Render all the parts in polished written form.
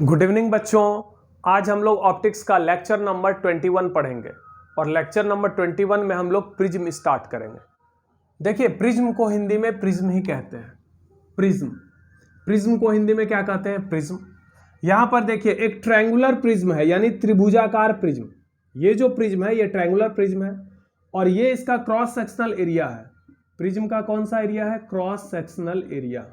Good evening बच्चों। आज हम लोग ऑप्टिक्स का लेक्चर नंबर 21 पढ़ेंगे और लेक्चर नंबर 21 में हम लोग प्रिज्म स्टार्ट करेंगे। देखिए, प्रिज्म को हिंदी में प्रिज्म ही कहते हैं। प्रिज्म को हिंदी में क्या कहते हैं? प्रिज्म। यहां पर देखिए एक ट्रायंगुलर प्रिज्म है, यानी त्रिभुजाकार प्रिज्म। ये जो प्रिज्म है ये ट्रायंगुलर प्रिज्म है और ये इसका क्रॉस सेक्शनल एरिया है। प्रिज्म का कौन सा एरिया है? क्रॉस सेक्शनल एरिया,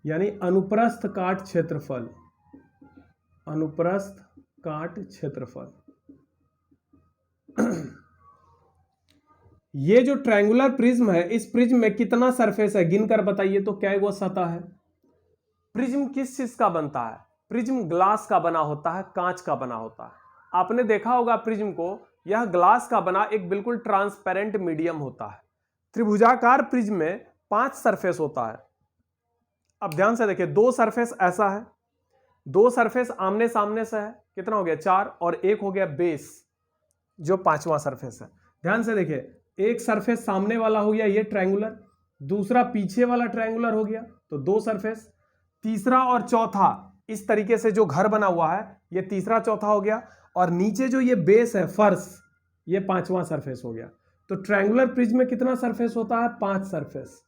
यानी अनुप्रस्थ काट क्षेत्रफल। अनुप्रस्थ काट क्षेत्रफल। ये जो ट्रायंगुलर प्रिज्म है, इस प्रिज्म में कितना सरफेस है गिनकर बताइए तो क्या वो सतह है? प्रिज्म किस चीज का बनता है? प्रिज्म ग्लास का बना होता है, कांच का बना होता है। आपने देखा होगा प्रिज्म को, यह ग्लास का बना एक बिल्कुल ट्रांसपेरेंट मीडियम होता है। त्रिभुजाकार प्रिज्म में 5 सरफेस होता है। अब ध्यान से देखिए, 2 सरफेस ऐसा है, 2 सरफेस आमने सामने से है, कितना हो गया? 4, और एक हो गया बेस जो 5वां सरफेस है। ध्यान से देखिए, एक सरफेस सामने वाला हो गया ये ट्रायंगुलर, दूसरा पीछे वाला ट्रायंगुलर हो गया, तो 2 सरफेस। तीसरा और चौथा इस तरीके से जो घर बना हुआ है ये तीसरा चौथा हो गया, और नीचे जो ये बेस है, फर्श, ये 5वां सरफेस हो गया। तो ट्रायंगुलर प्रिज्म में कितना सरफेस होता है? 5 सरफेस।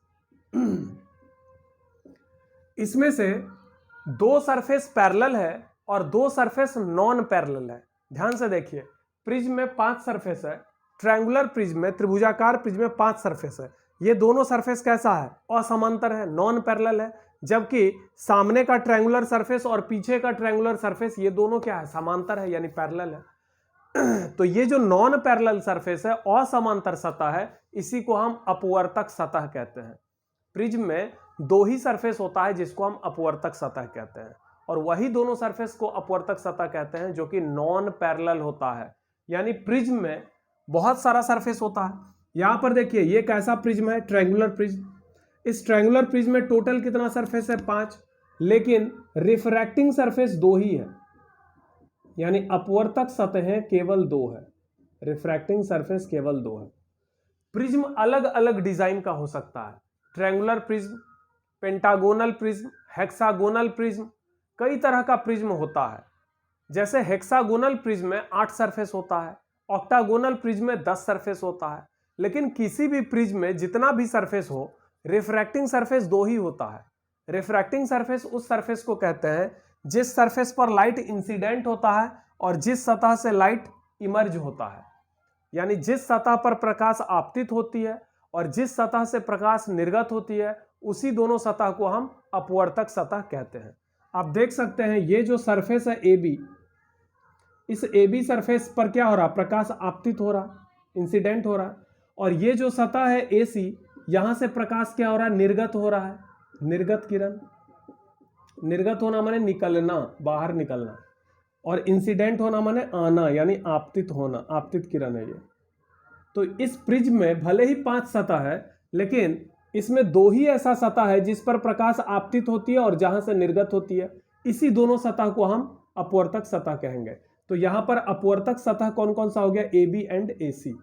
इसमें से 2 सरफेस पैरेलल है और 2 सरफेस नॉन पैरेलल है। ध्यान से देखिए, प्रिज्म में 5 सरफेस है, ट्रायंगुलर प्रिज्म में, त्रिभुजाकार प्रिज्म में 5 सरफेस है। ये दोनों सरफेस कैसा है? असमांतर है, नॉन पैरेलल है। जबकि सामने का ट्रायंगुलर सरफेस और पीछे का ट्रायंगुलर सरफेस, ये दोनों क्या है? समांतर है, यानी पैरेलल है। तो ये जो नॉन पैरेलल सरफेस है, असमांतर सतह है, इसी को हम अपवर्तक सतह कहते हैं। प्रिज्म में 2 ही सरफेस होता है जिसको हम अपवर्तक सतह कहते हैं, और वही दोनों सरफेस को अपवर्तक सतह कहते हैं जो कि नॉन पैरेलल होता है। यानी प्रिज्म में बहुत सारा सरफेस होता है। यहां पर देखिए, ये कैसा प्रिज्म है? Triangular prism. इस ट्रायंगुलर प्रिज्म में टोटल कितना सरफेस है? 5, लेकिन रिफ्रैक्टिंग सरफेस 2 ही है, यानी अपवर्तक सतहें केवल 2 है, रिफ्रैक्टिंग सरफेस केवल 2 है। प्रिज्म अलग अलग डिजाइन का हो सकता है। Triangular prism, pentagonal prism, hexagonal prism, कई तरह का प्रिज्म होता है। जैसे हेक्सागोनल प्रिज्म में 8 सरफेस होता है, ऑक्टागोनल प्रिज्म में 10 सरफेस होता है। लेकिन किसी भी प्रिज्म में जितना भी सरफेस हो, रिफ्रैक्टिंग सरफेस 2 ही होता है। रिफ्रैक्टिंग सरफेस उस सरफेस को कहते हैं जिस सरफेस पर लाइट इंसिडेंट होता है और जिस सतह से लाइट इमर्ज होता है। यानी जिस सतह पर प्रकाश आपतित होती है और जिस सतह से प्रकाश निर्गत होती है, उसी दोनों सतह को हम अपवर्तक सतह कहते हैं। आप देख सकते हैं, ये जो सरफेस है AB, इस AB सरफेस पर क्या हो रहा? प्रकाश आपतित हो रहा, इंसिडेंट हो रहा। और ये जो सतह है AC, यहां से प्रकाश क्या हो रहा है? निर्गत हो रहा है, निर्गत किरण। निर्गत होना माने निकलना, बाहर निकलना, और इंसिडेंट होना माने आना, यानी आपतित होना, आपतित किरण है ये। तो इस प्रिज्म में भले ही 5 सतह है, लेकिन इसमें 2 ही ऐसा सतह है जिस पर प्रकाश आपतित होती है और जहां से निर्गत होती है। इसी दोनों सतह को हम अपवर्तक सतह कहेंगे। तो यहां पर अपवर्तक सतह कौन कौन सा हो गया? AB and AC।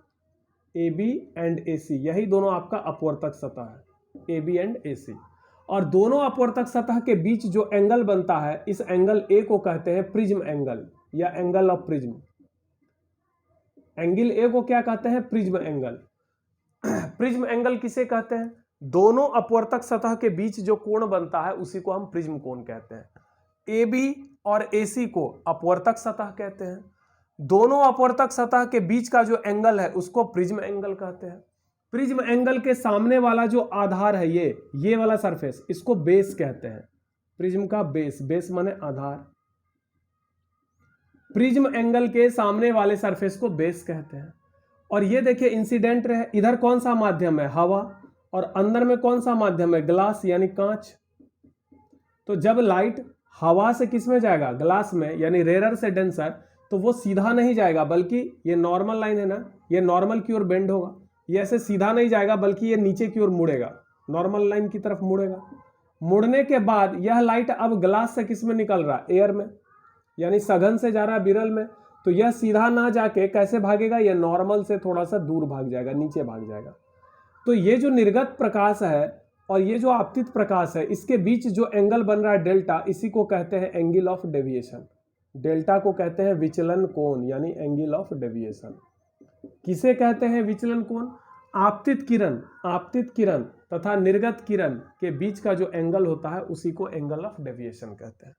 AB and AC, यही दोनों आपका अपवर्तक सतह है, AB एंड AC। और दोनों अपवर्तक सतह के बीच जो एंगल बनता है, इस एंगल A को कहते हैं प्रिज्म एंगल या angle of prism. Angle A को क्या कहते हैं? Prism angle. प्रिज्म एंगल किसे कहते हैं? दोनों अपवर्तक सतह के बीच जो कोण बनता है उसी को हम प्रिज्म कोण कहते हैं। AB और AC को अपवर्तक सतह कहते हैं। दोनों अपवर्तक सतह के बीच का जो एंगल है उसको प्रिज्म एंगल कहते हैं। प्रिज्म एंगल के सामने वाला जो आधार है, ये वाला सरफेस, इसको बेस कहते हैं। प्रिज्म का बेस, बेस माने आधार। प्रिज्म एंगल के सामने वाले सरफेस को बेस कहते हैं। और ये देखिए इंसिडेंट रहे, इधर कौन सा माध्यम है? हवा, और अंदर में कौन सा माध्यम है? ग्लास, यानी कांच। तो जब लाइट हवा से किस में जाएगा? ग्लास में, यानी रेयर से डेंसर, तो वो सीधा नहीं जाएगा, बल्कि ये नॉर्मल लाइन है ना, ये नॉर्मल की ओर बेंड होगा। ये ऐसे सीधा नहीं जाएगा, बल्कि ये नीचे की ओर मुड़ेगा, नॉर्मल लाइन की तरफ मुड़ेगा। मुड़ने के बाद यह लाइट अब ग्लास से किस में निकल रहा? एयर में, यानी सघन से जा रहा है विरल में। तो यह सीधा ना जाके कैसे भागेगा? यह नॉर्मल से थोड़ा सा दूर भाग जाएगा, नीचे भाग जाएगा। तो ये जो निर्गत प्रकाश है, और ये जो आपतित प्रकाश है इसके बीच जो एंगल बन रहा है डेल्टा, इसी को कहते हैं एंगल ऑफ डेविएशन। डेल्टा को कहते हैं विचलन कोण यानी एंगल ऑफ डेविएशन। किसे कहते हैं विचलन कोण? आपतित किरण तथा निर्गत किरण के बीच का जो एंगल होता है उसी को एंगल ऑफ डेविएशन कहते हैं।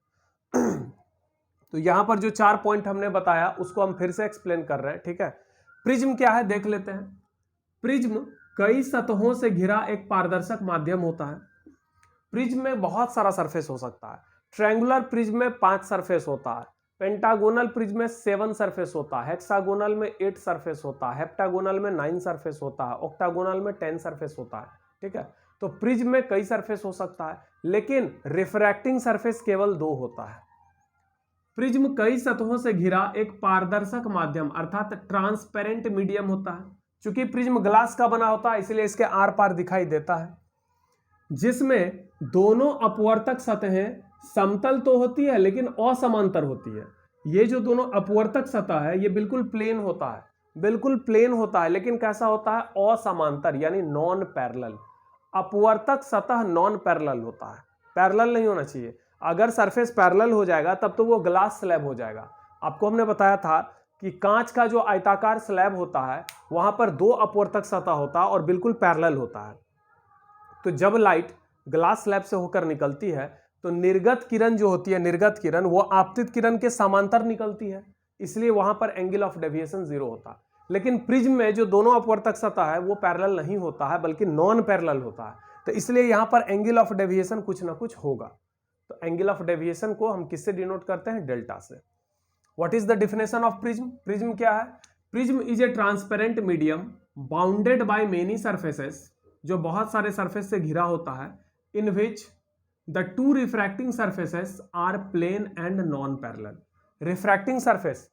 तो यहां पर जो 4 पॉइंट हमने बताया उसको हम फिर से एक्सप्लेन कर रहे हैं, ठीक है। प्रिज्म क्या है देख लेते हैं। प्रिज्म कई सतहों से घिरा एक पारदर्शक माध्यम होता है। प्रिज्म में बहुत सारा सरफेस हो सकता है। ट्रायंगुलर प्रिज्म में 5 सरफेस होता है, पेंटागोनल प्रिज्म में 7 सरफेस होता है, हेक्सागोनल में 8 सरफेस होता है, हेप्टागोनल में 9 सरफेस होता है, ऑक्टागोनल में 10 सरफेस होता है, ठीक है। तो प्रिज्म में कई सरफेस हो सकता है, लेकिन रिफ्रैक्टिंग सरफेस केवल 2 होता है। प्रिज्म कई सतहों से घिरा एक पारदर्शक माध्यम अर्थात ट्रांसपेरेंट मीडियम होता है। चूंकि प्रिज्म ग्लास का बना होता है इसलिए इसके आर पार दिखाई देता है, जिसमें दोनों अपवर्तक सतहें समतल तो होती है लेकिन असमांतर होती है। ये जो दोनों अपवर्तक सतह है ये बिल्कुल प्लेन होता है, बिल्कुल प्लेन होता है, लेकिन कैसा होता है? असमांतर यानी नॉन पैरेलल। अपवर्तक सतह नॉन पैरेलल होता है, पैरेलल नहीं होना चाहिए। अगर सरफेस पैरेलल हो जाएगा तब तो वो ग्लास स्लैब हो जाएगा। आपको हमने बताया था कि कांच का जो आयताकार स्लैब होता है वहां पर 2 अपवर्तक सतह होता है और बिल्कुल पैरेलल होता है। तो जब लाइट ग्लास स्लैब से होकर निकलती है तो निर्गत किरण जो होती है, निर्गत किरण वो आपतित किरण के समांतर निकलती है, इसलिए वहां पर एंगल ऑफ डेविएशन 0 होता है। लेकिन प्रिज्म में जो दोनों अपवर्तक सतह है वो पैरेलल नहीं होता है बल्कि नॉन पैरेलल होता है, तो इसलिए यहां पर एंगल ऑफ डेविएशन कुछ ना कुछ होगा। तो एंगल ऑफ डेविएशन को हम किससे डिनोट करते हैं? डेल्टा से। What is the definition of prism? Prism क्या है? Prism is a transparent medium bounded by many surfaces, जो बहुत सारे सरफेस से घिरा होता है, in which the 2 refracting surfaces are plane and non parallel. Refracting surface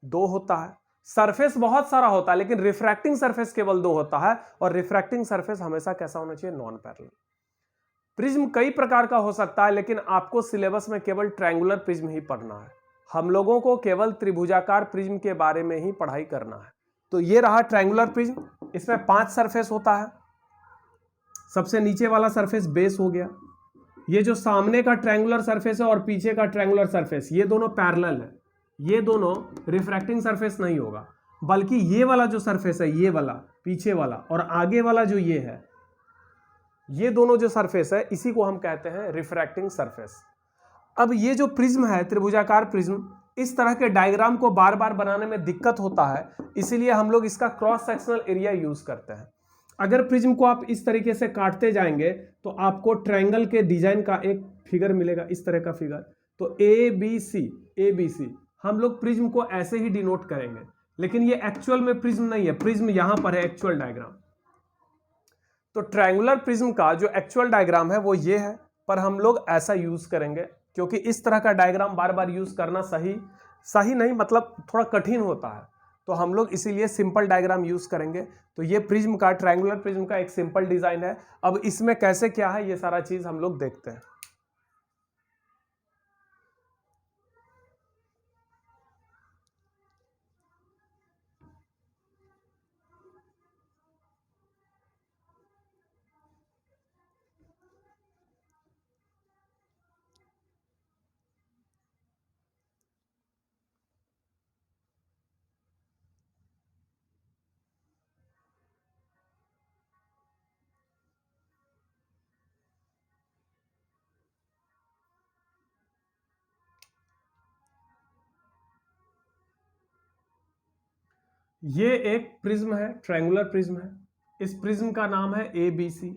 2 होता है, सरफेस बहुत सारा होता है लेकिन रिफ्रैक्टिंग सरफेस केवल 2 होता है, और रिफ्रैक्टिंग सरफेस हमेशा कैसा होना चाहिए? Non parallel. प्रिज्म कई प्रकार का हो सकता है लेकिन आपको सिलेबस में केवल ट्रायंगुलर प्रिज्म ही पढ़ना है। हम लोगों को केवल त्रिभुजाकार प्रिज्म के बारे में ही पढ़ाई करना है। तो ये रहा ट्रायंगुलर प्रिज्म, इसमें 5 सरफेस होता है। सबसे नीचे वाला सरफेस बेस हो गया। ये जो सामने का ट्रायंगुलर सरफेस है और पीछे का ट्रायंगुलर सरफेस, ये दोनों पैरेलल है, ये दोनों रिफ्रैक्टिंग सरफेस नहीं होगा, बल्कि ये वाला जो सरफेस है, ये वाला पीछे वाला और आगे वाला जो ये है, ये दोनों जो सरफेस है इसी को हम कहते हैं रिफ्रैक्टिंग सरफेस। अब ये जो प्रिज्म है, त्रिभुजाकार प्रिज्म, इस तरह के डायग्राम को बार बार बनाने में दिक्कत होता है, इसीलिए हम लोग इसका क्रॉस सेक्शनल एरिया यूज करते हैं। अगर प्रिज्म को आप इस तरीके से काटते जाएंगे तो आपको ट्रायंगल के डिजाइन का एक फिगर मिलेगा, इस तरह का फिगर। तो ए बी सी हम लोग प्रिज्म को ऐसे ही डिनोट करेंगे, लेकिन ये एक्चुअल में प्रिज्म नहीं है, प्रिज्म यहां पर है एक्चुअल डायग्राम। तो ट्रायंगुलर प्रिज्म का जो एक्चुअल डायग्राम है वो ये है, पर हम लोग ऐसा यूज करेंगे क्योंकि इस तरह का डायग्राम बार बार यूज करना सही नहीं, मतलब थोड़ा कठिन होता है, तो हम लोग इसीलिए सिंपल डायग्राम यूज करेंगे। तो ये प्रिज्म का, ट्रायंगुलर प्रिज्म का एक सिंपल डिजाइन है। अब इसमें कैसे क्या है ये सारा चीज हम लोग देखते हैं। ये एक प्रिज्म है, ट्रायंगुलर प्रिज्म है। इस प्रिज्म का नाम है ABC।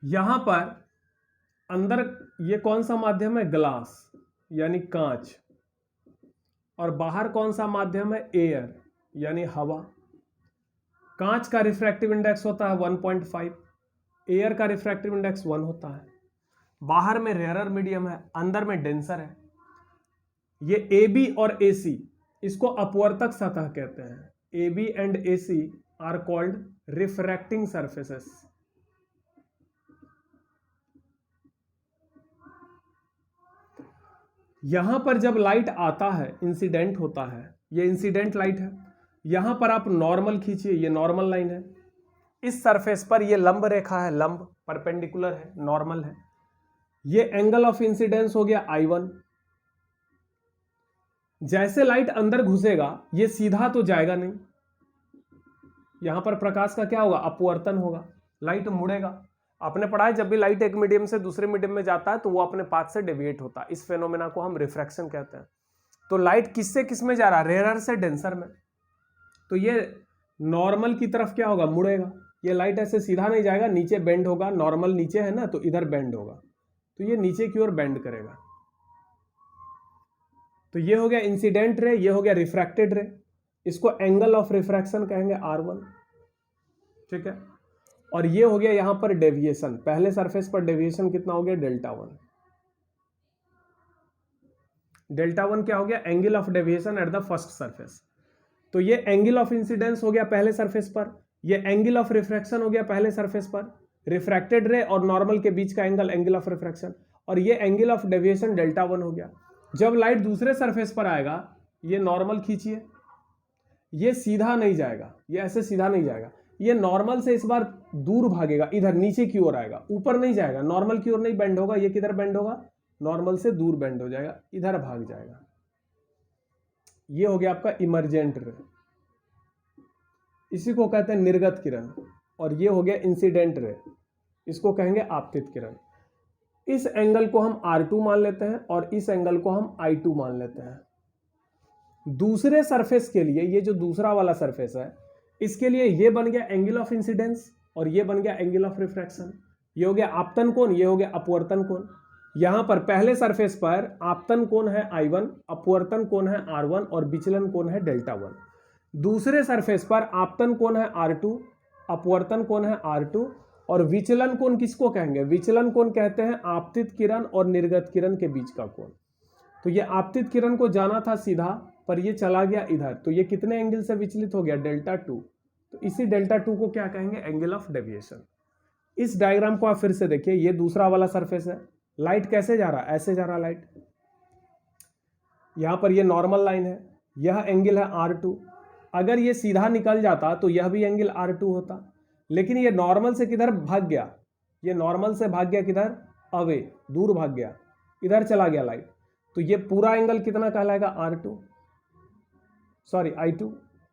यहां पर अंदर ये कौन सा माध्यम है? ग्लास यानी कांच। और बाहर कौन सा माध्यम है? एयर यानी हवा। कांच का रिफ्रैक्टिव इंडेक्स होता है 1.5, एयर का रिफ्रैक्टिव इंडेक्स 1 होता है। बाहर में रेयरर मीडियम है, अंदर में डेंसर है। ये AB और AC इसको अपवर्तक सतह कहते हैं। AB and AC are called refracting surfaces. यहां पर जब लाइट आता है, इंसिडेंट होता है, ये इंसिडेंट लाइट है। यहां पर आप नॉर्मल खींचिए, ये नॉर्मल लाइन है। इस सरफेस पर ये लंब रेखा है, लंब परपेंडिकुलर है, नॉर्मल है। ये एंगल ऑफ इंसिडेंस हो गया I1। जैसे लाइट अंदर घुसेगा ये सीधा तो जाएगा नहीं, यहां पर प्रकाश का क्या होगा, अपवर्तन होगा, लाइट मुड़ेगा। आपने पढ़ा है जब भी लाइट एक मीडियम से दूसरे मीडियम में जाता है तो वो अपने पाथ से डेविएट होता है। इस फेनोमेना को हम रिफ्रैक्शन कहते हैं। तो लाइट किससे किस में जा रहा है, रेयरर से डेंसर में। तो ये नॉर्मल की तरफ क्या होगा, मुड़ेगा। ये लाइट ऐसे सीधा नहीं जाएगा, नीचे बेंड होगा। नॉर्मल नीचे है ना, तो इधर बेंड होगा, तो ये नीचे की ओर बेंड करेगा। तो ये हो गया इंसिडेंट रे, ये हो गया रिफ्रैक्टेड रे। इसको एंगल ऑफ रिफ्रैक्शन कहेंगे R1, ठीक है। और ये हो गया यहां पर डेविएशन, पहले सरफेस पर डेविएशन कितना हो गया, Δ1। Δ1 क्या हो गया, angle of deviation at the first surface. तो ये एंगल ऑफ इंसिडेंस हो गया पहले सरफेस पर, ये एंगल ऑफ रिफ्रैक्शन हो गया पहले सरफेस पर। रिफ्रैक्टेड रे और नॉर्मल के बीच का एंगल, एंगल ऑफ रिफ्रैक्शन। और ये एंगल ऑफ डेविएशन Δ1 हो गया। जब लाइट दूसरे सरफेस पर आएगा, ये नॉर्मल खींचिए, ये सीधा नहीं जाएगा, ये ऐसे सीधा नहीं जाएगा, ये नॉर्मल से इस बार दूर भागेगा, इधर नीचे की ओर आएगा, ऊपर नहीं जाएगा, नॉर्मल की ओर नहीं बेंड होगा। ये किधर बेंड होगा, नॉर्मल से दूर बेंड हो जाएगा, इधर भाग जाएगा। ये हो गया आपका इमर्जेंट रे, इसी को कहते हैं निर्गत किरण। और ये हो गया इंसिडेंट रे, इसको कहेंगे आपतित किरण। इस एंगल को हम R2 मान लेते हैं और इस एंगल को हम I2 मान लेते हैं। दूसरे सरफेस के लिए, ये जो दूसरा वाला सरफेस है, इसके लिए ये बन गया एंगल ऑफ इंसिडेंस और ये बन गया एंगल ऑफ रिफ्रैक्शन। ये हो गया आपतन कोण, ये हो गया अपवर्तन कोण। यहां पर पहले सरफेस पर आपतन कोण है I1, अपवर्तन कोण है R1 और विचलन कोण है Δ1। दूसरे सरफेस पर आपतन कोण है R2, अपवर्तन कोण है R2 और विचलन कोण किसको कहेंगे, विचलन कोण कहते हैं आपतित किरण और निर्गत किरण के बीच का कोण। तो ये आपतित किरण को जाना था सीधा, पर ये चला गया इधर, तो ये कितने एंगल से विचलित हो गया, Δ2। तो इसी Δ2 को क्या कहेंगे, एंगल ऑफ डेविएशन। इस डायग्राम को आप फिर से देखिए, ये दूसरा वाला सरफेस है, लाइट कैसे जा रहा है, ऐसे जा रहा है लाइट। यहां पर ये नॉर्मल लाइन है, यह एंगल है R2। अगर ये सीधा निकल जाता तो यह भी एंगल R2 होता, लेकिन ये नॉर्मल से किधर भाग गया, ये नॉर्मल से भाग गया किधर, अवे, दूर भाग गया, इधर चला गया लाइट। तो ये पूरा एंगल कितना कहलाएगा, R2, सॉरी I2।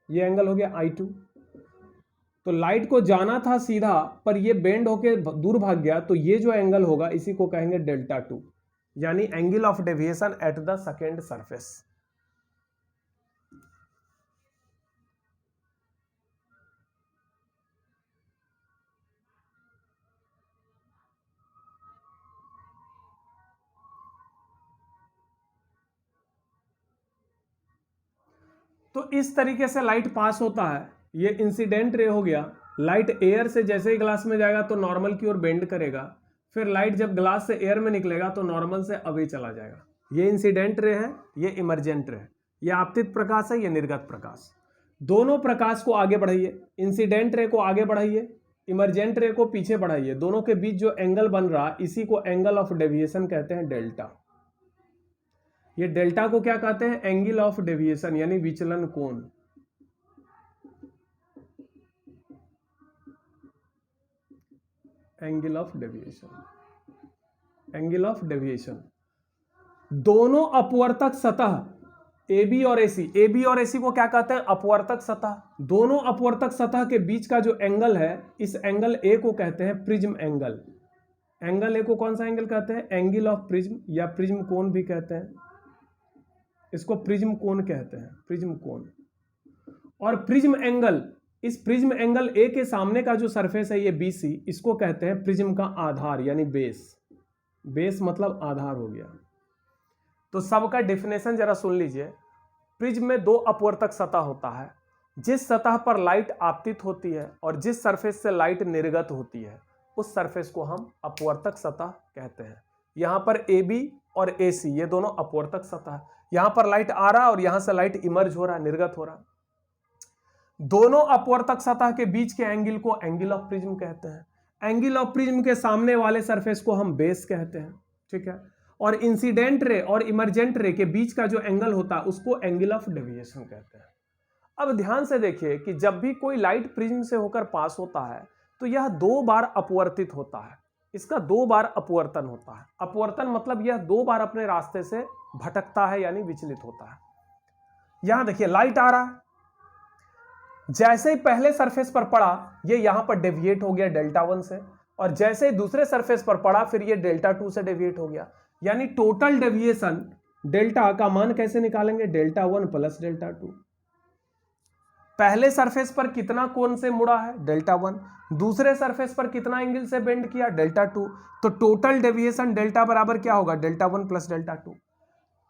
ये एंगल हो गया I2। तो लाइट को जाना था सीधा, पर ये बेंड होके दूर भाग गया, तो ये जो एंगल होगा इसी को कहेंगे Δ2, यानी angle of deviation at the second surface. तो इस तरीके से लाइट पास होता है। ये इंसिडेंट रे हो गया। लाइट एयर से जैसे ही ग्लास में जाएगा तो नॉर्मल की ओर बेंड करेगा, फिर लाइट जब ग्लास से एयर में निकलेगा तो नॉर्मल से अवे चला जाएगा। ये इंसिडेंट रे है, ये इमर्जेंट रे है। ये आपतित प्रकाश है, ये निर्गत प्रकाश। दोनों प्रकाश को आगे बढ़ाइए, इंसिडेंट रे को आगे बढ़ाइए, इमर्जेंट रे को पीछे बढ़ाइए। दोनों के बीच जो एंगल बन रहा, इसी को एंगल ऑफ डेविएशन कहते हैं, डेल्टा। ये डेल्टा को क्या कहते हैं, एंगल ऑफ डेविएशन, यानी विचलन कोण। Angle of deviation, angle of deviation. दोनों अपवर्तक सतह AB और AC, AB और AC को क्या कहते हैं, अपवर्तक सतह। दोनों अपवर्तक सतह के बीच का जो एंगल है, इस एंगल A को कहते हैं प्रिज्म एंगल। एंगल A को कौन सा एंगल कहते हैं, एंगल ऑफ प्रिज्म या प्रिज्म कोण भी कहते हैं। इसको प्रिज्म कोण कहते हैं, प्रिज्म कोण। और प्रिज्म एंगल, इस प्रिज्म एंगल A के सामने का जो सरफेस है, ये BC, इसको कहते हैं प्रिज्म का आधार यानी बेस। बेस मतलब आधार हो गया। तो सबका डेफिनेशन जरा सुन लीजिए। प्रिज्म में दो अपवर्तक सतह होता है। जिस सतह पर लाइट आपतित होती है और जिस सरफेस से लाइट निर्गत होती है, उस सरफेस को हम अपवर्तक सतह कहते हैं। यहां पर AB और AC ये दोनों अपवर्तक सतह है। यहां पर लाइट आ रहा और यहां से लाइट इमर्ज हो रहा, निर्गत हो रहा। दोनों अपवर्तक सतह के बीच के एंगल को एंगल ऑफ प्रिज्म कहते हैं। एंगल ऑफ प्रिज्म के सामने वाले सरफेस को हम बेस कहते हैं, ठीक है। और इंसिडेंट रे और इमरजेंट रे के बीच का जो एंगल होता है उसको एंगल ऑफ डेविएशन कहते हैं। अब ध्यान से देखिए कि जब भी कोई लाइट प्रिज्म से होकर पास होता है तो यह 2 बार अपवर्तित होता है, इसका 2 बार अपवर्तन होता है। अपवर्तन मतलब यह 2 बार अपने रास्ते से भटकता है यानी विचलित होता है। यहां देखिए लाइट आ रहा है, जैसे ही पहले सरफेस पर पड़ा ये यहां पर डेविएट हो गया डेल्टा 1 से, और जैसे ही दूसरे सरफेस पर पड़ा फिर ये डेल्टा 2 से डेविएट हो गया, यानी टोटल डेविएशन डेल्टा का मान कैसे निकालेंगे, डेल्टा 1 प्लस डेल्टा 2। पहले सरफेस पर कितना कोण से मुड़ा है, डेल्टा 1, दूसरे सरफेस पर कितना एंगल से बेंड किया, डेल्टा 2, तो टोटल डेविएशन डेल्टा बराबर क्या होगा, डेल्टा 1 प्लस डेल्टा 2।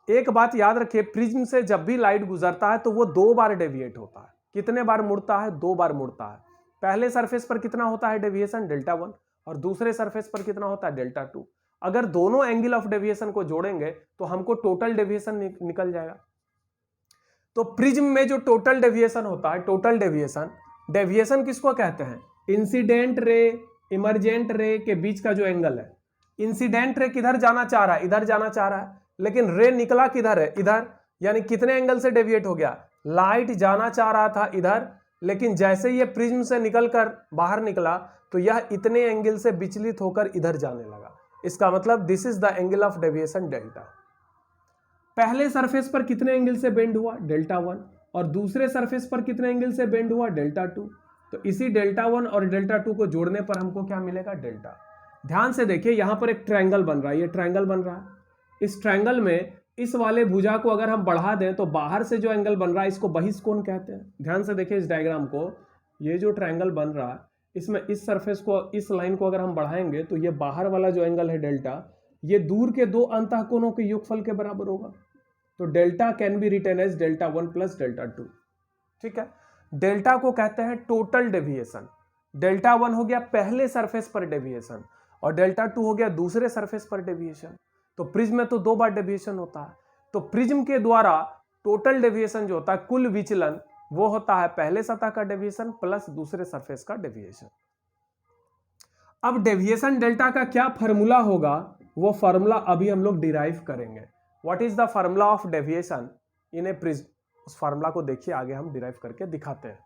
एक बात याद रखिए, प्रिज्म से जब भी लाइट गुजरता है तो वो 2 बार डेविएट होता है। कितने बार मुड़ता है, 2 बार मुड़ता है। पहले सरफेस पर कितना होता है डेविएशन, डेल्टा 1, और दूसरे सरफेस पर कितना होता है, डेल्टा 2। अगर दोनों एंगल ऑफ डेविएशन को जोड़ेंगे तो हमको टोटल डेविएशन निकल जाएगा। तो प्रिज्म में जो टोटल डेविएशन होता है, टोटल डेविएशन किसको कहते हैं, इंसिडेंट रे इमरजेंट रे के बीच का जो एंगल है। इंसिडेंट रे किधर जाना चाह रहा है, इधर जाना चाह रहा है, लेकिन रे निकला किधर है, इधर, यानी कितने एंगल से डेविएट हो गया, लाइट जाना चाह रहा था इधर, लेकिन जैसे ये प्रिज्म से निकलकर बाहर निकला तो यह इतने एंगल से विचलित होकर इधर जाने लगा। इसका मतलब this is the angle of deviation delta. पहले सरफेस पर कितने एंगल से बेंड हुआ, डेल्टा 1, और दूसरे सरफेस पर कितने एंगल से बेंड हुआ, डेल्टा 2। तो इसी डेल्टा 1 और डेल्टा 2 को जोड़ने पर हमको क्या मिलेगा, डेल्टा। ध्यान से देखिए यहां पर एक ट्रायंगल बन रहा है, ये ट्रायंगल बन रहा है। इस ट्रायंगल में इस वाले भुजा को अगर हम बढ़ा दें तो बाहर से जो एंगल बन रहा है इसको बहिष्कोण कहते हैं। ध्यान से देखिए इस डायग्राम को, ये जो ट्रायंगल बन रहा है इसमें इस सरफेस को, इस लाइन को अगर हम बढ़ाएंगे तो ये बाहर वाला जो एंगल है डेल्टा, ये दूर के 2 अंतःकोणों के योगफल के बराबर होगा। तो delta can be written as delta 1 plus delta 2। ठीक है, डेल्टा को कहते हैं टोटल डेविएशन। डेल्टा 1 हो गया पहले सरफेस पर डेविएशन और डेल्टा 2 हो गया दूसरे सरफेस पर डेविएशन। तो प्रिज्म में तो 2 बार डेविएशन होता है, तो प्रिज्म के द्वारा टोटल डेविएशन जो होता है, कुल विचलन, वो होता है पहले सतह का डेविएशन प्लस दूसरे सरफेस का डेविएशन। अब डेविएशन डेल्टा का क्या फार्मूला होगा, वो फार्मूला अभी हम लोग डिराइव करेंगे। What is the formula of deviation in A prism, उस फार्मूला को देखिए आगे हम डिराइव करके दिखाते हैं।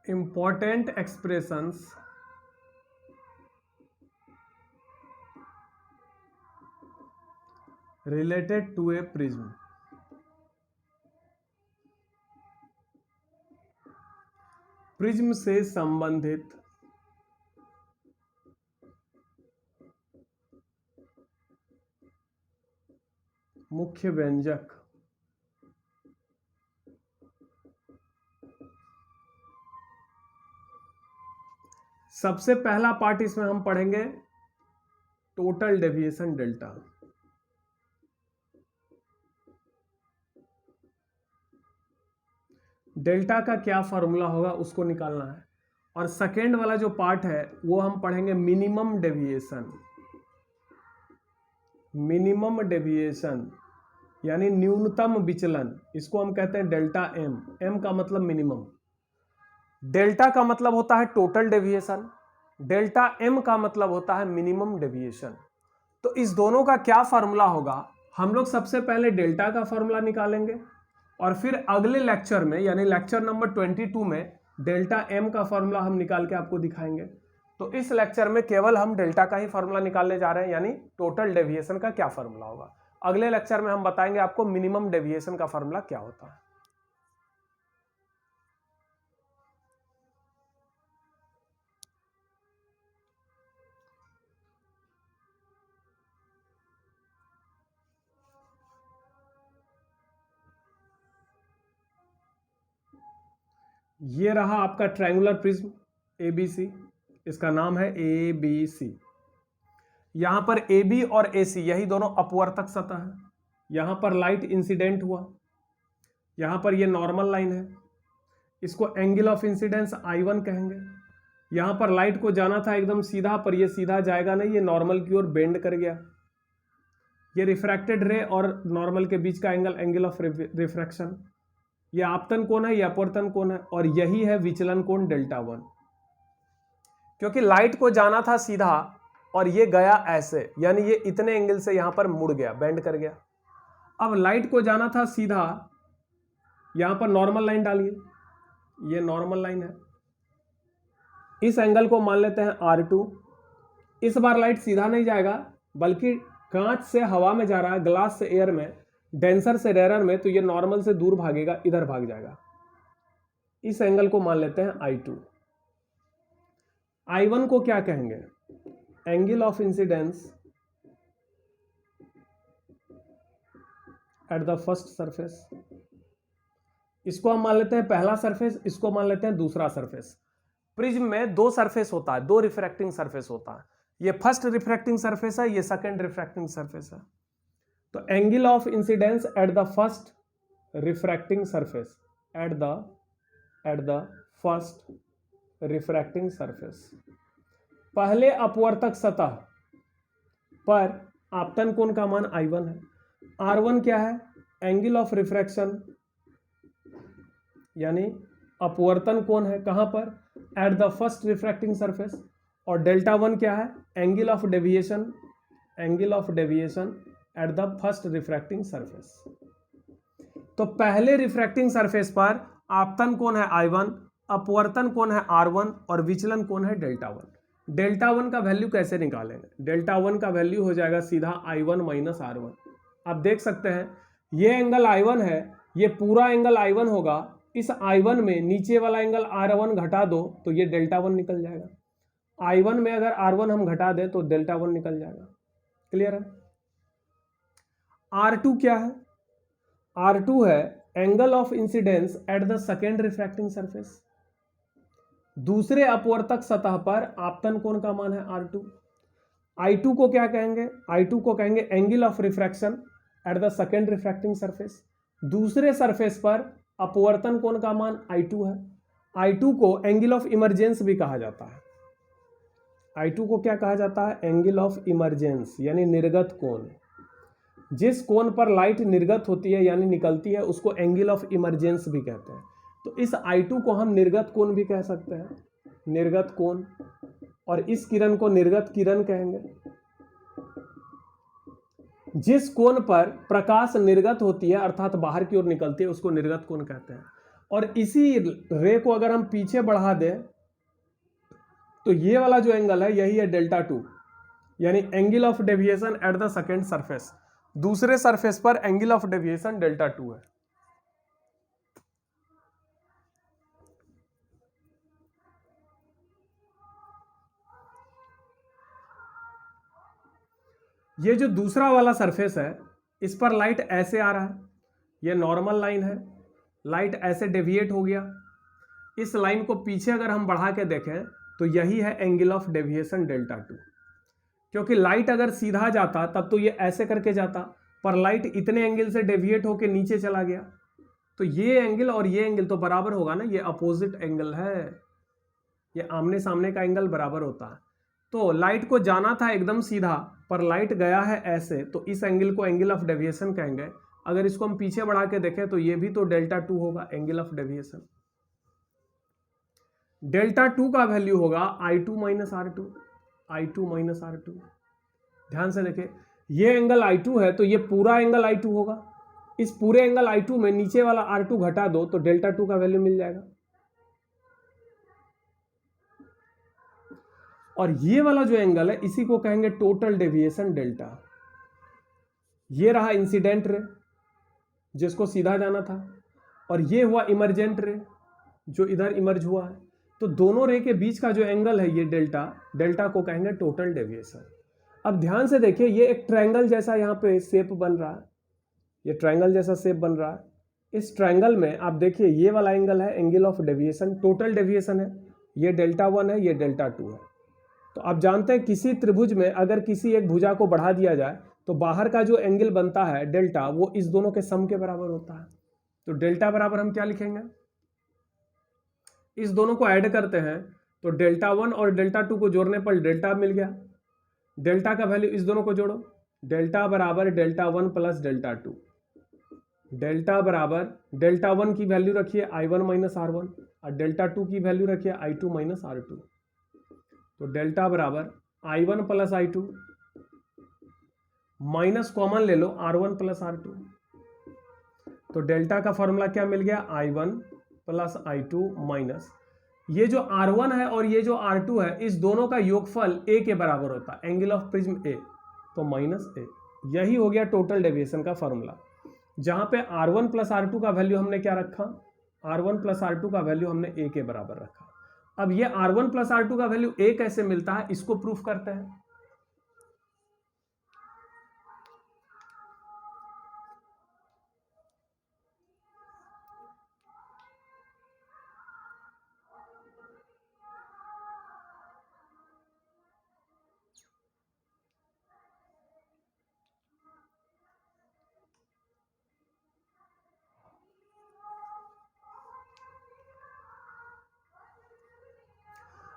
Important expressions related to a prism. Prism से संबंधित मुख्य व्यंजक सबसे पहला पार्ट इसमें हम पढ़ेंगे टोटल डेविएशन डेल्टा। डेल्टा का क्या फॉर्मूला होगा उसको निकालना है। और सेकेंड वाला जो पार्ट है वो हम पढ़ेंगे मिनिमम डेविएशन। मिनिमम डेविएशन यानी न्यूनतम विचलन, इसको हम कहते हैं डेल्टा एम। एम का मतलब मिनिमम, डेल्टा का मतलब होता है टोटल डेविएशन, डेल्टा एम का मतलब होता है मिनिमम डेविएशन। तो इस दोनों का क्या फार्मूला होगा, हम लोग सबसे पहले डेल्टा का फार्मूला निकालेंगे और फिर अगले लेक्चर में यानी लेक्चर नंबर 22 में डेल्टा एम का फार्मूला हम निकाल के आपको दिखाएंगे। तो इस लेक्चर में केवल हम डेल्टा का ही फार्मूला निकालने जा रहे हैं, यानी टोटल डेविएशन का क्या फार्मूला होगा। अगले लेक्चर में हम बताएंगे आपको मिनिमम डेविएशन का फार्मूला क्या होता है। ये रहा आपका ट्रायंगुलर प्रिज्म ABC। इसका नाम है ABC। यहां पर AB और AC यही दोनों अपवर्तक सतह है। यहां पर लाइट इंसिडेंट हुआ, यहां पर ये नॉर्मल लाइन है, इसको एंगल ऑफ इंसिडेंस I1 कहेंगे। यहां पर लाइट को जाना था एकदम सीधा, पर ये सीधा जाएगा नहीं, ये नॉर्मल की ओर बेंड कर गया। ये रिफ्रैक्टेड रे और नॉर्मल के बीच का एंगल, एंगल ऑफ रिफ्रैक्शन। ये आपतन कोण है, ये अपवर्तन कोण है, और यही है विचलन कोण Δ1। क्योंकि लाइट को जाना था सीधा और ये गया ऐसे, यानी ये इतने एंगल से यहां पर मुड़ गया, बेंड कर गया। अब लाइट को जाना था सीधा, यहां पर नॉर्मल लाइन डालिए, ये नॉर्मल लाइन है, इस एंगल को मान लेते हैं R2। इस बार लाइट सीधा नहीं जाएगा, बल्कि कांच से हवा में जा रहा है, ग्लास से एयर में, डेंसर से रेयर में, तो ये नॉर्मल से दूर भागेगा, इधर भाग जाएगा। इस एंगल को मान लेते हैं I2। I1 को क्या कहेंगे? Angle of incidence at the first surface. इसको हम मान लेते हैं पहला सरफेस, इसको मान लेते हैं दूसरा सरफेस। प्रिज्म में दो सरफेस होता है, दो रिफ्रैक्टिंग सरफेस होता है। ये फर्स्ट रिफ्रैक्टिंग सरफेस है, ये सेकंड रिफ्रैक्टिंग सरफेस है। तो angle of incidence at the first refracting surface, at the first refracting surface, पहले अपवर्तक सतह पर आपतन कोण का मान I1 है। R1 क्या है? एंगल ऑफ रिफ्रैक्शन, यानी अपवर्तन कोण है, कहां पर? At the first refracting surface. और Δ1 क्या है? Angle of deviation, angle of deviation at the first refracting surface. तो पहले रिफ्रैक्टिंग सरफेस पर आपतन कोण है I1, अपवर्तन कोण है R1 और विचलन कोण है Δ1। Δ1 का वैल्यू कैसे निकालेंगे? Δ1 का वैल्यू हो जाएगा सीधा I1 माइनस R1। आप देख सकते हैं ये एंगल I1 है, ये पूरा एंगल I1 होगा। इस I1 में नीचे वाला एंगल R1 घटा दो तो ये Δ1 निकल जाएगा। I1 में अगर R1 हम घटा दें तो Δ1 निकल जाएगा। क्लियर है? R2 क्या है? R2 है angle of incidence at the second refracting surface. दूसरे अपवर्तक सतह पर आपतन कोण का मान है R2। I2 को क्या कहेंगे? I2 को कहेंगे angle of refraction at the second refracting surface. दूसरे सरफेस पर अपवर्तन कोण का मान I2 है। I2 को एंगल ऑफ इमरजेंस भी कहा जाता है। I2 को क्या कहा जाता है? एंगल ऑफ इमरजेंस, यानी निर्गत कोण। जिस कोण पर लाइट निर्गत होती है यानी निकलती है उसको एंगल ऑफ इमरजेंस भी कहते हैं। तो इस I2 को हम निर्गत कोण भी कह सकते हैं, निर्गत कोण। और इस किरण को निर्गत किरण कहेंगे। जिस कोण पर प्रकाश निर्गत होती है अर्थात बाहर की ओर निकलती है उसको निर्गत कोण कहते हैं। और इसी रे को अगर हम पीछे बढ़ा दें तो ये वाला जो एंगल है यही है Δ2, यानी angle of deviation at the second surface. दूसरे सरफेस पर एंगल ऑफ डेविएशन Δ2 है। ये जो दूसरा वाला सरफेस है इस पर लाइट ऐसे आ रहा है, ये नॉर्मल लाइन है, लाइट ऐसे डेविएट हो गया। इस लाइन को पीछे अगर हम बढ़ा के देखें तो यही है एंगल ऑफ डेविएशन Δ2। क्योंकि लाइट अगर सीधा जाता तब तो ये ऐसे करके जाता, पर लाइट इतने एंगल से डेविएट होके नीचे चला गया, तो ये एंगल और ये एंगल तो बराबर होगा ना, ये अपोजिट एंगल है, ये आमने सामने का एंगल बराबर होता है। तो लाइट को जाना था एकदम सीधा पर लाइट गया है ऐसे, तो इस एंगल को एंगल ऑफ डेविएशन कहेंगे। अगर इसको हम पीछे बढ़ा के देखें तो ये भी तो Δ2 होगा, एंगल ऑफ डेविएशन। Δ2 का वैल्यू होगा I2 minus R2, I2 minus R2। ध्यान से देखें ये एंगल I2 है तो ये पूरा एंगल I2 होगा। इस पूरे एंगल I2 में नीचे वाला R2 घटा दो तो Δ2 का वैल्यू मिल जाएगा। और ये वाला जो एंगल है इसी को कहेंगे टोटल डेविएशन डेल्टा। ये रहा इंसिडेंट रे जिसको सीधा जाना था, और ये हुआ इमरजेंट रे जो इधर इमर्ज हुआ है। तो दोनों रे के बीच का जो एंगल है ये डेल्टा, डेल्टा को कहेंगे टोटल डेविएशन। अब ध्यान से देखिए ये एक ट्रायंगल जैसा यहाँ पे शेप बन रहा है, ये ट्रायंगल जैसा शेप बन रहा है। इस ट्रायंगल में आप देखिए ये वाला एंगल है angle of deviation, total deviation है, ये Δ1 है, ये Δ2 है। तो आप जानते हैं किसी त्रिभुज में अगर किसी एक भुजा को बढ़ा दिया जाए तो बाहर का जो एंगल बनता है डेल्टा वो इस दोनों के सम के बराबर होता है। तो डेल्टा बराबर हम क्या लिखेंगे, इस दोनों को ऐड करते हैं तो डेल्टा 1 और डेल्टा 2 को जोड़ने पर डेल्टा मिल गया। डेल्टा का वैल्यू इस दोनों को जोड़ो, डेल्टा बराबर डेल्टा 1 प्लस डेल्टा 2। डेल्टा बराबर डेल्टा 1 की वैल्यू रखिए I1 माइनस R1 और डेल्टा 2 की वैल्यू रखिए I2 माइनस R2। तो डेल्टा बराबर I1 plus I2 minus common ले लो R1 प्लस R2। तो डेल्टा का फॉर्मूला क्या मिल गया, I1 प्लस I2 माइनस ये जो R1 है और ये जो R2 है इस दोनों का योगफल A के बराबर होता है, एंगल ऑफ प्रिज्म A, तो माइनस A। यही हो गया टोटल डेविएशन का फॉर्मूला, जहां पे R1 प्लस R2 का वैल्यू हमने क्या रखा, R1 प्लस R2 का वैल्यू हमने A के बराबर रखा। अब ये R1 प्लस R2 का वैल्यू A कैसे मिलता है इसको प्रूफ करते हैं।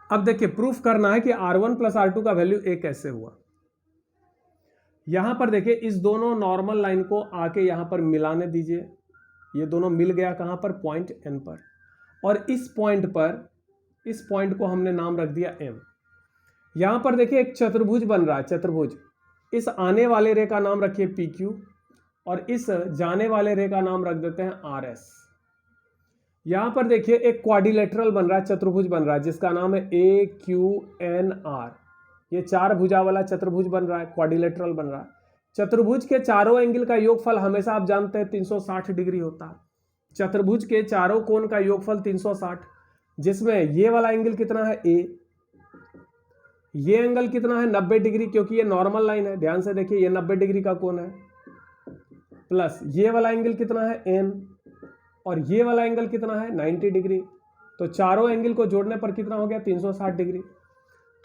अब देखिए प्रूफ करना है कि R1 प्लस R2 का वैल्यू A कैसे हुआ। यहां पर देखिए इस दोनों नॉर्मल लाइन को आके यहां पर मिलाने दीजिए, ये दोनों मिल गया कहां पर, पॉइंट N पर, और इस पॉइंट पर, इस पॉइंट को हमने नाम रख दिया M। यहां पर देखिए एक चतुर्भुज बन रहा है, चतुर्भुज, इस आने वाले रे का नाम रखिए PQ और इस जाने वाले रे का नाम रख देते हैं RS। यहां पर देखिए एक क्वाड्रिलेटरल बन रहा है, चतुर्भुज बन रहा है जिसका नाम है AQNR। ये चार भुजा वाला चतुर्भुज बन रहा है, क्वाड्रिलेटरल बन रहा है। चतुर्भुज के चारों एंगल का योगफल हमेशा आप जानते हैं 360 डिग्री होता है। चतुर्भुज के चारों कोण का योगफल 360, जिसमें ये वाला एंगल कितना है A, ये एंगल कितना है 90 डिग्री, क्योंकि ये नॉर्मल लाइन है, ध्यान से देखिए ये 90 डिग्री का कोण है, प्लस ये वाला एंगल कितना है N और ये वाला एंगल कितना है 90 डिग्री। तो चारों एंगल को जोड़ने पर कितना हो गया 360 डिग्री।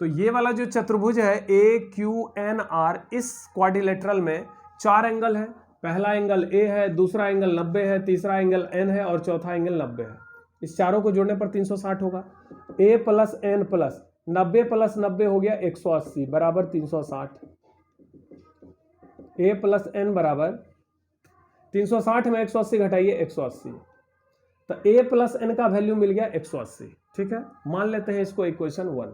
तो ये वाला जो चतुर्भुज है AQNR, इस क्वाड्रिलेटरल में चार एंगल है, पहला एंगल A है, दूसरा एंगल 90 है, तीसरा एंगल N है और चौथा एंगल 90 है। इस चारों को जोड़ने पर 360 होगा। A plus N plus 90 plus 90 हो गया 180 बराबर 360। A प्लस N बराबर 360 में 180 घटाइए 180, तो A प्लस N का वैल्यू मिल गया 180। ठीक है, मान लेते हैं इसको इक्वेशन 1।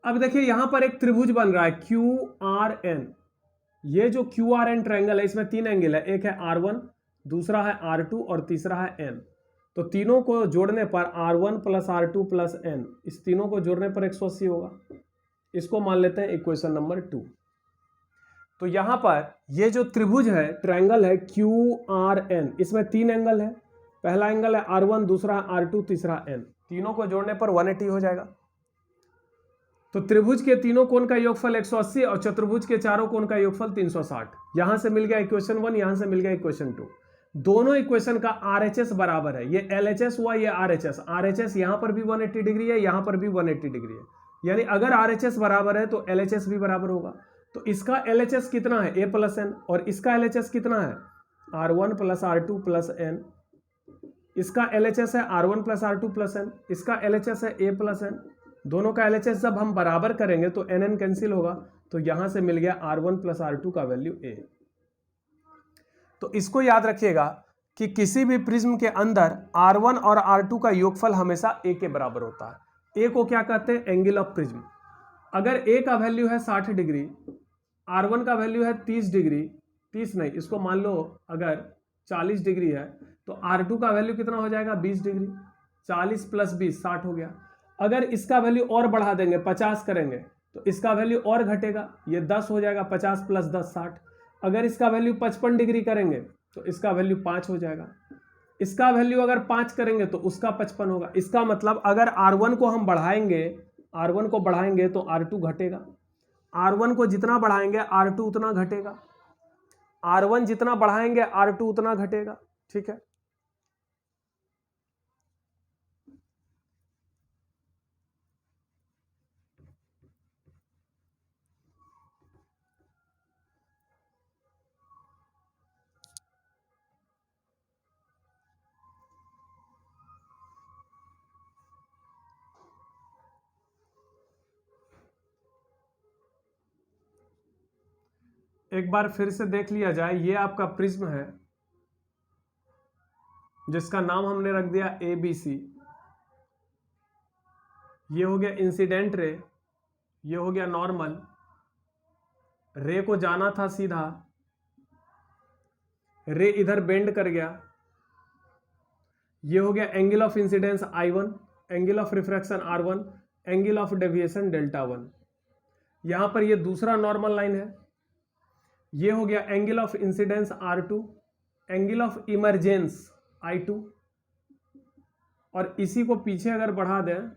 अब देखिए यहां पर एक त्रिभुज बन रहा है QRN। ये जो QRN ट्रायंगल है इसमें तीन एंगल है, एक है R1, दूसरा है R2 और तीसरा है N। तो तीनों को जोड़ने पर R1 plus R2 plus N, इस तीनों को जोड़ने पर 180 होगा। इसको मान लेते हैं इक्वेशन नंबर 2। तो यहां पर ये जो त्रिभुज है, ट्रायंगल है QRN, इसमें तीन एंगल है, पहला एंगल है R1, दूसरा है R2, तीसरा N। तीनों को जोड़ने पर 180 हो जाएगा। तो त्रिभुज के तीनों कोण का योगफल 180 और चतुर्भुज के चारों कोण का योगफल 360। यहां से मिल गया इक्वेशन 1, यहां से मिल गया इक्वेशन 2। दोनों इक्वेशन का RHS बराबर है, ये LHS हुआ, ये RHS। RHS यहां पर भी 180 डिग्री है, यहां पर भी 180 डिग्री है, यानी अगर RHS बराबर है तो LHS भी बराबर होगा। तो इसका LHS कितना है A प्लस N, और इसका LHS कितना है R1 plus R2 plus N। इसका LHS है R1 plus R2 plus N, इसका LHS है A प्लस N। दोनों का LHS जब हम बराबर करेंगे तो NN कैंसिल होगा, तो यहां से मिल गया R1 प्लस R2 का वैल्यू A। तो इसको याद रखिएगा कि किसी भी प्रिज्म के अंदर R1 और R2 का योगफल हमेशा A के बराबर होता है। A को क्या कहते हैं, एंगल ऑफ प्रिज्म। अगर A का वैल्यू है 60 डिग्री, R1 का वैल्यू है 30 डिग्री, 30 नहीं, इसको मान लो अगर 40 डिग्री है, तो R2 का वैल्यू कितना हो जाएगा 20 डिग्री। 40 प्लस 20 60 हो गया। अगर इसका वैल्यू और बढ़ा देंगे, 50 करेंगे, तो इसका वैल्यू और घटेगा, ये 10 हो जाएगा, 50 प्लस 10 60। अगर इसका वैल्यू 55 डिग्री करेंगे तो इसका वैल्यू 5 हो जाएगा। इसका वैल्यू अगर 5 करेंगे तो उसका 55 होगा। इसका मतलब अगर R1 को हम बढ़ाएंगे, R1 को बढ़ाएंगे तो R2 घटेगा, R1 को जितना बढ़ाएंगे R2 उतना घटेगा। R1 जितना बढ़ाएंगे R2 उतना घटेगा। ठीक है, एक बार फिर से देख लिया जाए। ये आपका प्रिज्म है जिसका नाम हमने रख दिया ABC। ये हो गया इंसिडेंट रे, ये हो गया नॉर्मल। रे को जाना था सीधा, रे इधर बेंड कर गया। ये हो गया angle of incidence I1, angle of refraction R1, angle of deviation Δ1। यहां पर ये दूसरा नॉर्मल लाइन है। ये हो गया angle of incidence R2, angle of emergence I2, और इसी को पीछे अगर बढ़ा दें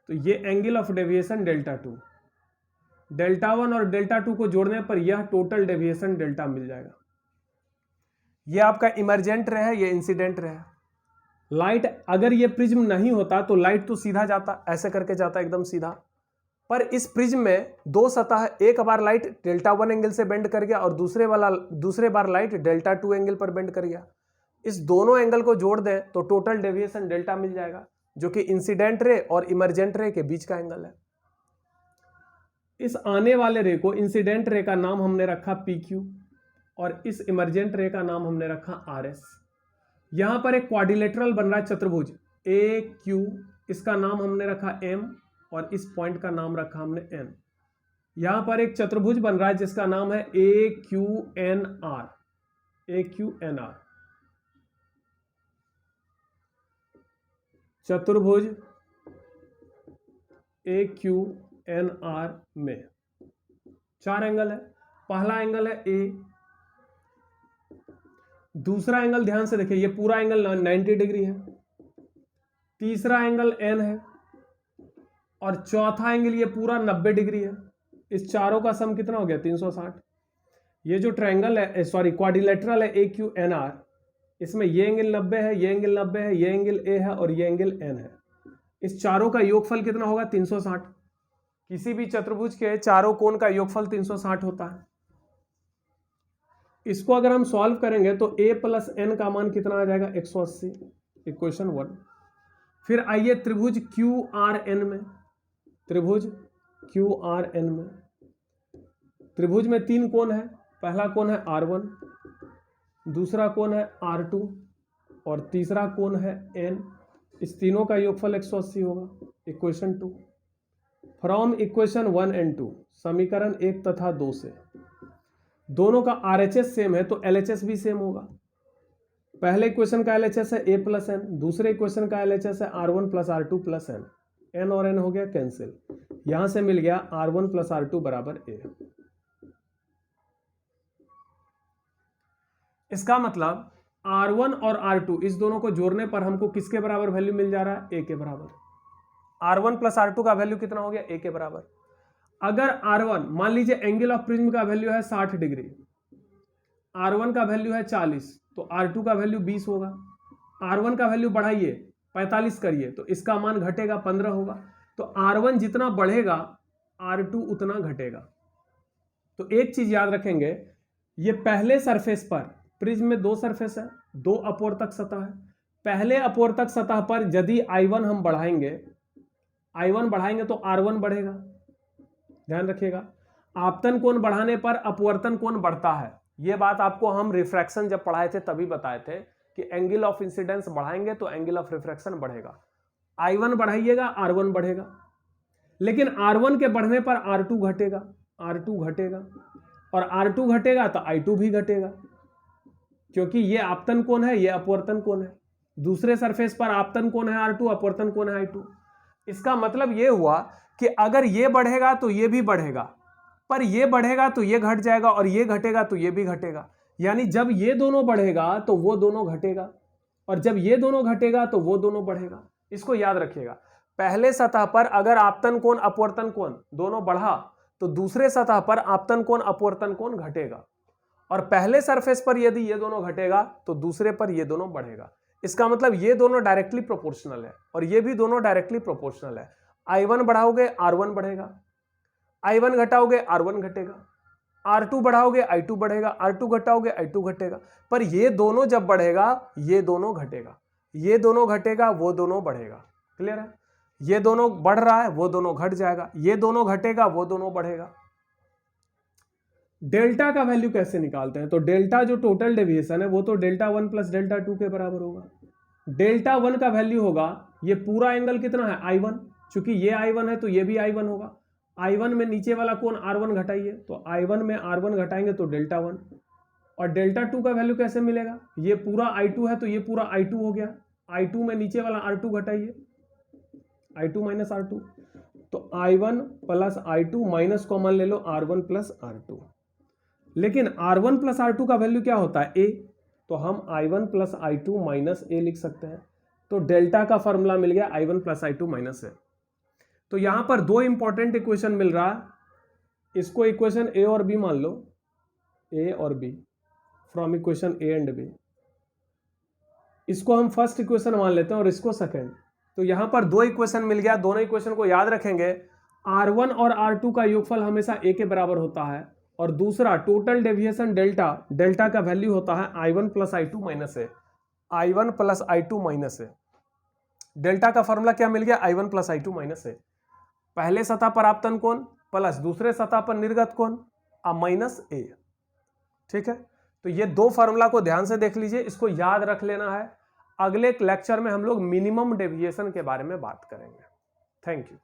तो ये एंगल ऑफ डेविएशन Δ2। Δ1 और Δ2 को जोड़ने पर यह टोटल डेविएशन डेल्टा मिल जाएगा। ये आपका इमरजेंट रे है, ये इंसिडेंट रे है। लाइट अगर ये प्रिज्म नहीं होता तो लाइट तो सीधा जाता, ऐसे करके जाता एकदम सीधा, पर इस प्रिज्म में दो सतह, एक बार लाइट Δ1 एंगल से बेंड कर गया और दूसरे बार लाइट Δ2 एंगल पर बेंड कर गया। इस दोनों एंगल को जोड़ दें तो टोटल डेविएशन डेल्टा मिल जाएगा, जो कि इंसिडेंट रे और इमरजेंट रे के बीच का एंगल है। इस आने वाले रे को, इंसिडेंट रे का नाम हमने रखा PQ और इस इमरजेंट रे का नाम हमने रखा RS। यहां पर एक क्वाड्रिलेटरल बन रहा है चतुर्भुज AQ, इसका नाम हमने रखा M और इस पॉइंट का नाम रखा हमने N। यहां पर एक चतुर्भुज बन रहा है जिसका नाम है AQNR, AQNR, चतुर्भुज AQNR में 4 एंगल है। पहला एंगल है A, दूसरा एंगल ध्यान से देखिए, ये पूरा एंगल 90 डिग्री है, तीसरा एंगल N है और चौथा एंगल ये पूरा 90 डिग्री है। इस चारों का सम कितना हो गया? 360। ये जो ट्रायंगल है, सॉरी क्वाड्रिलेटरल है AQNR, इसमें ये एंगल 90 है, ये एंगल 90 है, ये एंगल A है और ये एंगल N है। इस चारों का योगफल कितना होगा? 360। किसी भी चतुर्भुज के चारों कोण का योगफल 360 होता है। इसको अगर हम सॉल्व करेंगे तो A प्लस N का मान कितना आ जाएगा? 180, इक्वेशन 1। फिर आइए त्रिभुज QRN में, त्रिभुज QRN में, त्रिभुज में 3 कोण है। पहला कोण है R1, दूसरा कोण है R2 और तीसरा कोण है N। इस तीनों का योगफल 180 होगा, इक्वेशन 2। फ्रॉम इक्वेशन 1 एंड 2, समीकरण 1 तथा 2 से दोनों का RHS सेम है तो LHS भी सेम होगा। पहले इक्वेशन का LHS है A प्लस N, दूसरे इक्वेशन का LHS है R1 plus R2 plus N। N और N हो गया कैंसिल, यहां से मिल गया R1 प्लस R2 बराबर A। इसका मतलब R1 और R2 इस दोनों को जोड़ने पर हमको किसके बराबर वैल्यू मिल जा रहा है? A के बराबर। R1 प्लस R2 का वैल्यू कितना हो गया? A के बराबर। अगर R1, मान लीजिए एंगल ऑफ प्रिज्म का वैल्यू है 60 डिग्री, R1 का वैल्यू है 40, तो R2 का वैल्यू 20 होगा। R1 का वैल्यू बढ़ाइए 45 करिए तो इसका मान घटेगा 15 होगा। तो R1 जितना बढ़ेगा R2 उतना घटेगा। तो एक चीज याद रखेंगे, ये पहले सरफेस पर, प्रिज्म में 2 सरफेस है, 2 अपवर्तक सतह है। पहले अपवर्तक सतह पर यदि I1 हम बढ़ाएंगे, I1 बढ़ाएंगे तो R1 बढ़ेगा। ध्यान रखिएगा, आपतन कोण बढ़ाने पर अपवर्तन कोण बढ़ता है। यह बात आपको हम रिफ्रैक्शन जब पढ़ाए थे तभी बताए थे कि एंगल ऑफ इंसिडेंस बढ़ाएंगे तो एंगल ऑफ रिफ्रैक्शन बढ़ेगा। I1 बढ़ाइएगा R1 बढ़ेगा, लेकिन R1 के बढ़ने पर R2 घटेगा, R2 घटेगा, और R2 घटेगा तो I2 भी घटेगा, क्योंकि ये आपतन कोण है, ये अपवर्तन कोण है। दूसरे सरफेस पर आपतन कोण है R2, अपवर्तन कोण है I2। इसका मतलब ये हुआ कि अगर ये बढ़ेगा तो ये भी बढ़ेगा, पर ये बढ़ेगा तो ये घट जाएगा, और ये घटेगा तो ये भी घटेगा। यानी जब ये दोनों बढ़ेगा तो वो दोनों घटेगा, और जब ये दोनों घटेगा तो वो दोनों बढ़ेगा। इसको याद रखिएगा। पहले सतह पर अगर आपतन कोण अपवर्तन कोण दोनों बढ़ा तो दूसरे सतह पर आपतन कोण अपवर्तन कोण घटेगा, और पहले सरफेस पर यदि ये दोनों घटेगा तो दूसरे पर ये दोनों बढ़ेगा। इसका मतलब ये दोनों डायरेक्टली प्रोपोर्शनल है और ये भी दोनों डायरेक्टली प्रोपोर्शनल है। I1 बढ़ाओगे R1 बढ़ेगा, I1 घटाओगे R1 घटेगा, R2 बढ़ाओगे I2 बढ़ेगा, R2 घटाओगे I2 घटेगा। पर ये दोनों जब बढ़ेगा ये दोनों घटेगा, ये दोनों घटेगा वो दोनों बढ़ेगा। क्लियर है? ये दोनों बढ़ रहा है वो दोनों घट जाएगा, ये दोनों घटेगा वो दोनों बढ़ेगा। डेल्टा का वैल्यू कैसे निकालते हैं? तो डेल्टा जो टोटल डेविएशन है वो तो डेल्टा 1 प्लस डेल्टा 2 के बराबर होगा। डेल्टा 1 का वैल्यू होगा, ये पूरा एंगल कितना है I1, चूंकि ये I1 है तो ये भी I1 होगा। I1 में नीचे वाला कोण R1 घटाइए, तो I1 में R1 घटाएंगे तो डेल्टा 1। और डेल्टा 2 का वैल्यू कैसे मिलेगा? ये पूरा I2 है तो ये पूरा I2 हो गया, I2 में नीचे वाला R2 घटाइए, I2 माइनस R2, तो I1 plus I2 minus common ले लो R1 प्लस R2। लेकिन R1 प्लस R2 का वैल्यू क्या होता है? A, तो हम I1 plus I2 minus A लिख सकते हैं। तो डेल्टा का फॉर्मूला मिल गया I1 plus I2 minus A। तो यहां पर दो इंपॉर्टेंट इक्वेशन मिल रहा है, इसको इक्वेशन A और B मान लो, A और B from equation A and B। इसको हम फर्स्ट इक्वेशन मान लेते हैं और इसको सेकंड। तो यहां पर दो इक्वेशन मिल गया, दोनों इक्वेशन को याद रखेंगे। R1 और R2 का योगफल हमेशा A के बराबर होता है, और दूसरा टोटल डेविएशन डेल्टा, डेल्टा का वैल्यू होता है I1 plus I2 minus A, I1 plus I2 minus A। Delta का फॉर्मूला क्या मिल गया? I1 plus I2 minus A। पहले सतह पर आपतन कोण प्लस दूसरे सतह पर निर्गत कोण माइनस A। ठीक है, तो ये दो फार्मूला को ध्यान से देख लीजिए, इसको याद रख लेना है। अगले लेक्चर में हम लोग मिनिमम डेविएशन के बारे में बात करेंगे। Thank you.